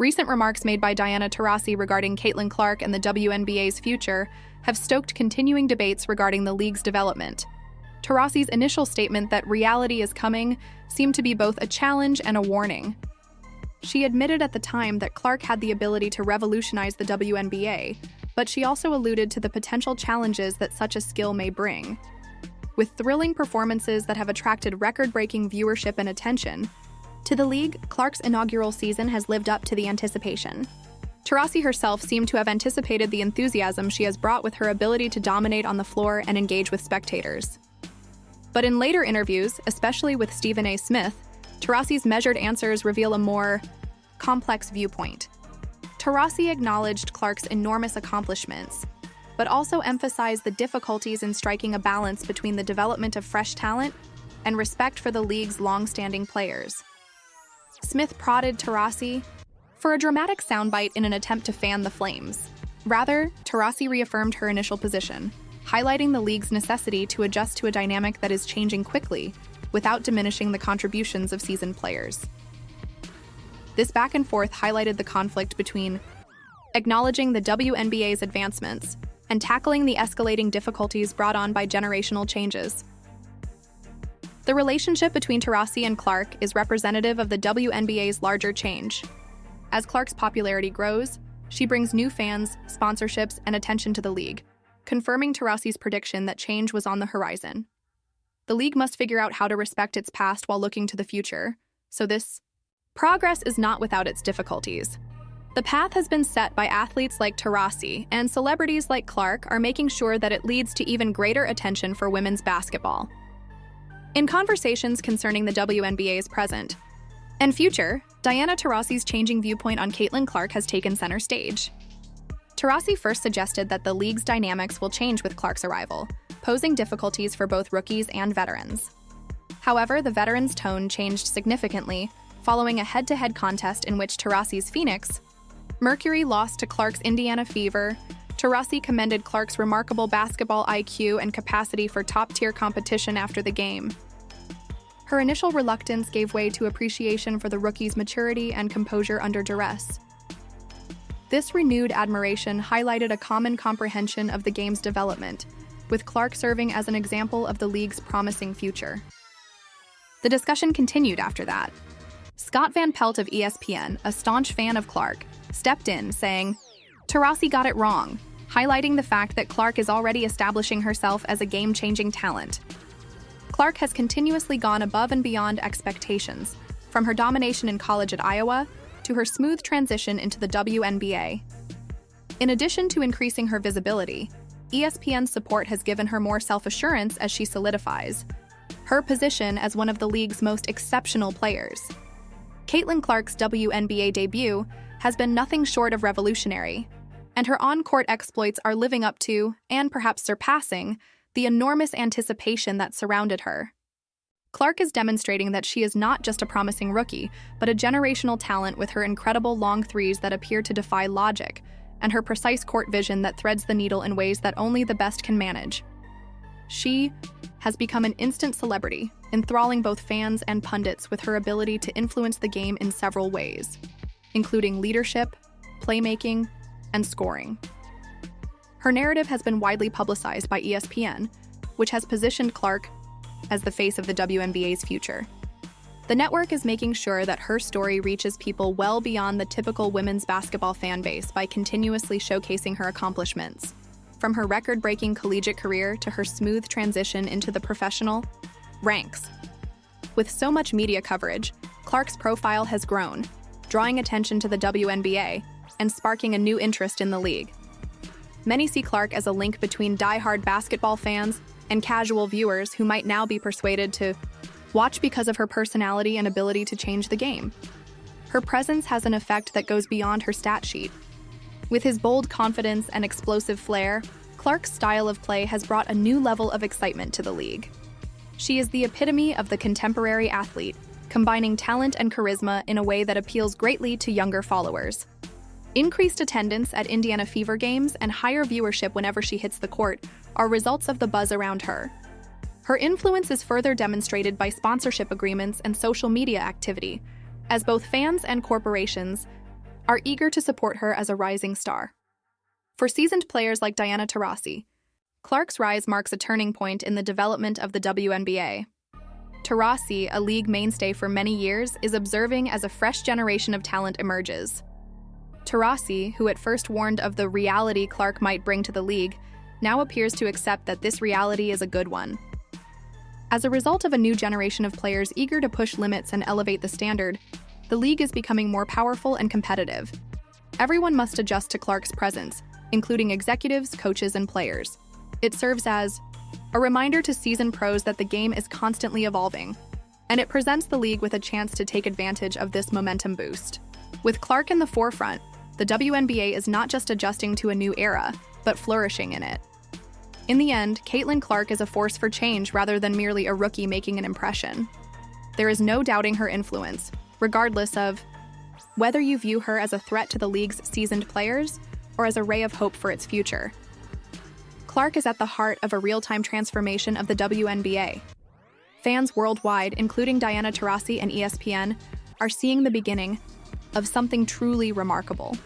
Recent remarks made by Diana Taurasi regarding Caitlin Clark and the WNBA's future have stoked continuing debates regarding the league's development. Taurasi's initial statement that reality is coming seemed to be both a challenge and a warning. She admitted at the time that Clark had the ability to revolutionize the WNBA, but she also alluded to the potential challenges that such a skill may bring. With thrilling performances that have attracted record-breaking viewership and attention, to the league, Clark's inaugural season has lived up to the anticipation. Taurasi herself seemed to have anticipated the enthusiasm she has brought with her ability to dominate on the floor and engage with spectators. But in later interviews, especially with Stephen A. Smith, Taurasi's measured answers reveal a more complex viewpoint. Taurasi acknowledged Clark's enormous accomplishments, but also emphasized the difficulties in striking a balance between the development of fresh talent and respect for the league's long-standing players. Smith prodded Taurasi for a dramatic soundbite in an attempt to fan the flames. Rather, Taurasi reaffirmed her initial position, highlighting the league's necessity to adjust to a dynamic that is changing quickly without diminishing the contributions of seasoned players. This back and forth highlighted the conflict between acknowledging the WNBA's advancements and tackling the escalating difficulties brought on by generational changes. The relationship between Taurasi and Clark is representative of the WNBA's larger change. As Clark's popularity grows, she brings new fans, sponsorships, and attention to the league, confirming Taurasi's prediction that change was on the horizon. The league must figure out how to respect its past while looking to the future, so this progress is not without its difficulties. The path has been set by athletes like Taurasi, and celebrities like Clark are making sure that it leads to even greater attention for women's basketball. In conversations concerning the WNBA's present and future, Diana Taurasi's changing viewpoint on Caitlin Clark has taken center stage. Taurasi first suggested that the league's dynamics will change with Clark's arrival, posing difficulties for both rookies and veterans. However, the veterans' tone changed significantly following a head-to-head contest in which Taurasi's Phoenix Mercury lost to Clark's Indiana Fever. Taurasi commended Clark's remarkable basketball IQ and capacity for top-tier competition after the game. Her initial reluctance gave way to appreciation for the rookie's maturity and composure under duress. This renewed admiration highlighted a common comprehension of the game's development, with Clark serving as an example of the league's promising future. The discussion continued after that. Scott Van Pelt of ESPN, a staunch fan of Clark, stepped in, saying, "Taurasi got it wrong," highlighting the fact that Clark is already establishing herself as a game-changing talent. Clark has continuously gone above and beyond expectations, from her domination in college at Iowa to her smooth transition into the WNBA. In addition to increasing her visibility, ESPN's support has given her more self-assurance as she solidifies her position as one of the league's most exceptional players. Caitlin Clark's WNBA debut has been nothing short of revolutionary, and her on-court exploits are living up to, and perhaps surpassing, the enormous anticipation that surrounded her. Clark is demonstrating that she is not just a promising rookie, but a generational talent with her incredible long threes that appear to defy logic, and her precise court vision that threads the needle in ways that only the best can manage. She has become an instant celebrity, enthralling both fans and pundits with her ability to influence the game in several ways, including leadership, playmaking, and scoring. Her narrative has been widely publicized by ESPN, which has positioned Clark as the face of the WNBA's future. The network is making sure that her story reaches people well beyond the typical women's basketball fan base by continuously showcasing her accomplishments, from her record-breaking collegiate career to her smooth transition into the professional ranks. With so much media coverage, Clark's profile has grown, drawing attention to the WNBA and sparking a new interest in the league. Many see Clark as a link between die-hard basketball fans and casual viewers who might now be persuaded to watch because of her personality and ability to change the game. Her presence has an effect that goes beyond her stat sheet. With his bold confidence and explosive flair, Clark's style of play has brought a new level of excitement to the league. She is the epitome of the contemporary athlete, combining talent and charisma in a way that appeals greatly to younger followers. Increased attendance at Indiana Fever games and higher viewership whenever she hits the court are results of the buzz around her. Her influence is further demonstrated by sponsorship agreements and social media activity, as both fans and corporations are eager to support her as a rising star. For seasoned players like Diana Taurasi, Clark's rise marks a turning point in the development of the WNBA. Taurasi, a league mainstay for many years, is observing as a fresh generation of talent emerges. Taurasi, who at first warned of the reality Clark might bring to the league, now appears to accept that this reality is a good one. As a result of a new generation of players eager to push limits and elevate the standard, the league is becoming more powerful and competitive. Everyone must adjust to Clark's presence, including executives, coaches, and players. It serves as a reminder to seasoned pros that the game is constantly evolving, and it presents the league with a chance to take advantage of this momentum boost. With Clark in the forefront, the WNBA is not just adjusting to a new era, but flourishing in it. In the end, Caitlin Clark is a force for change rather than merely a rookie making an impression. There is no doubting her influence, regardless of whether you view her as a threat to the league's seasoned players or as a ray of hope for its future. Clark is at the heart of a real-time transformation of the WNBA. Fans worldwide, including Diana Taurasi and ESPN, are seeing the beginning of something truly remarkable.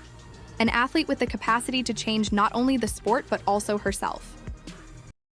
An athlete with the capacity to change not only the sport but also herself.